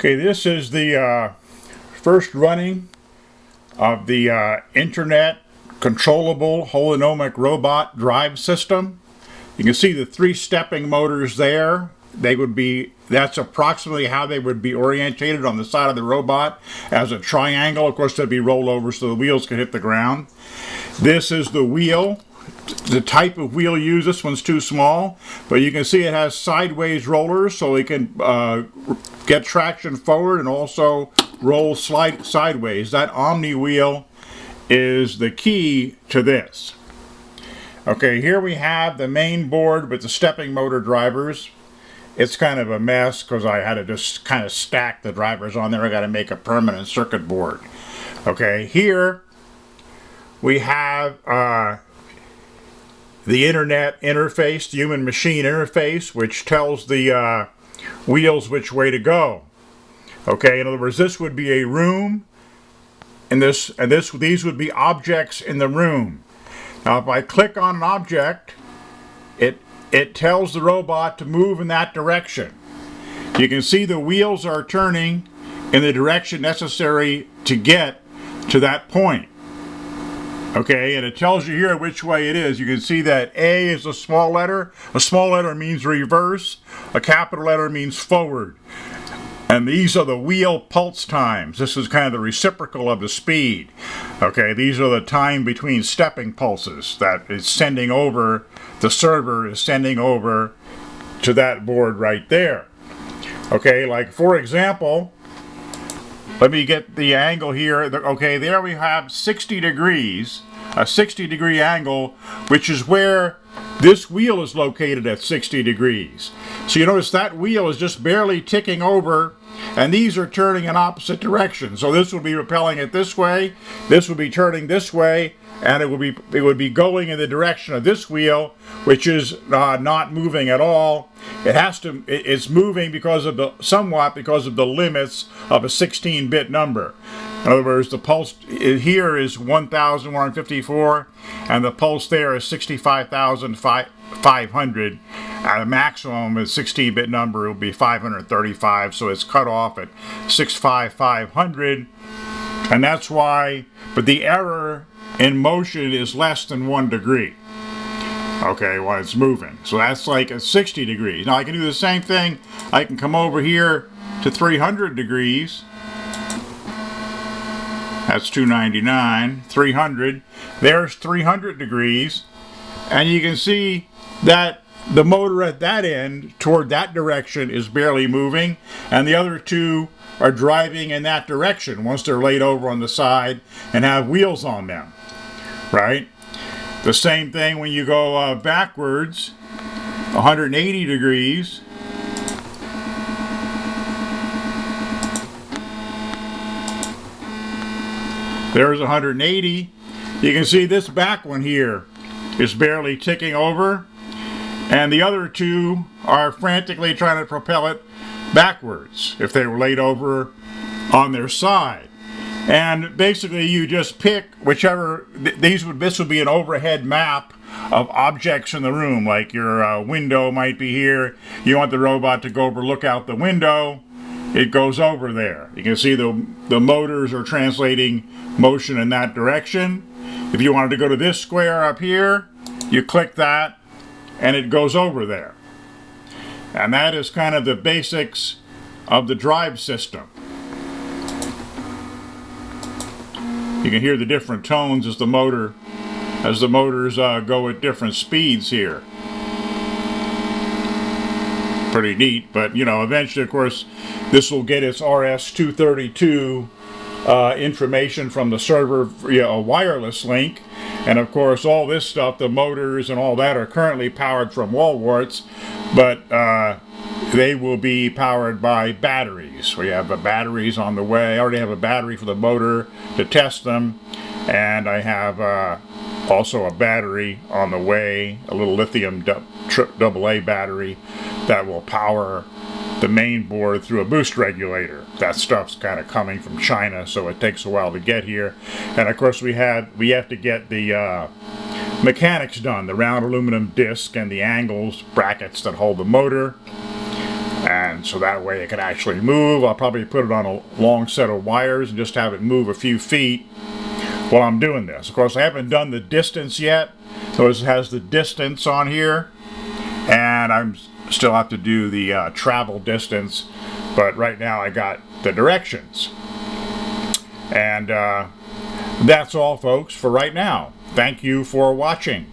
Okay, this is the first running of the internet controllable holonomic robot drive system. You can see the 3 stepping motors there. That's approximately how they would be orientated on the side of the robot as a triangle. Of course, they'd be rolled over so the wheels can hit the ground. This is the wheel. The type of wheel used, this one's too small, but you can see it has sideways rollers so it can get traction forward and also roll sideways. That Omni wheel is the key to this. Okay, here we have the main board with the stepping motor drivers. It's kind of a mess because I had to just kind of stack the drivers on there. I got to make a permanent circuit board. Okay, here we have the internet interface, the human-machine interface, which tells the wheels which way to go. Okay, in other words, this would be a room, and these would be objects in the room. Now, if I click on an object, it tells the robot to move in that direction. You can see the wheels are turning in the direction necessary to get to that point. Okay, and it tells you here which way it is. You can see that A is a small letter. A small letter means reverse. A capital letter means forward. And these are the wheel pulse times. This is kind of the reciprocal of the speed. Okay, these are the time between stepping pulses that is sending over, the server is sending over to that board right there. Okay, like for example, let me get the angle here. Okay, there we have 60 degrees, a 60-degree angle, which is where this wheel is located at 60 degrees. So you notice that wheel is just barely ticking over, and these are turning in opposite directions. So this would be repelling it this way, this would be turning this way, and it would be going in the direction of this wheel, which is not moving at all. It's moving somewhat because of the limits of a 16-bit number. In other words, the pulse here is 1,154, and the pulse there is 65,500. The maximum is 16-bit number, it will be 535, so it's cut off at 65,500, and that's why. But the error in motion is less than 1 degree. Okay, when it's moving. So that's like at 60 degrees. Now I can do the same thing. I can come over here to 300 degrees. That's 299. 300. There's 300 degrees. And you can see that the motor at that end, toward that direction, is barely moving. And the other two are driving in that direction once they're laid over on the side and have wheels on them. Right? The same thing when you go backwards, 180 degrees. There's 180. You can see this back one here is barely ticking over, and the other two are frantically trying to propel it backwards if they were laid over on their side. And basically you just pick whichever, this would be an overhead map of objects in the room, like your window might be here. You want the robot to go over, look out the window, it goes over there. You can see the motors are translating motion in that direction. If you wanted to go to this square up here, you click that and it goes over there. And that is kind of the basics of the drive system. You can hear the different tones as the motors go at different speeds here. Pretty neat, but you know, eventually, of course, this will get its RS-232 information from the server via a wireless link, and of course, all this stuff, the motors and all that, are currently powered from wall warts, but they will be powered by batteries. We have the batteries on the way. I already have a battery for the motor to test them, and I have also a battery on the way, a little lithium AA battery that will power the main board through a boost regulator. That stuff's kind of coming from China, so it takes a while to get here. And of course we have to get the mechanics done, the round aluminum disc and the angles brackets that hold the motor. And stand so that way it can actually move. I'll probably put it on a long set of wires and just have it move a few feet while I'm doing this. Of course, I haven't done the distance yet, so it has the distance on here, and I'm still have to do the travel distance, but right now I got the directions. And that's all, folks, for right now. Thank you for watching.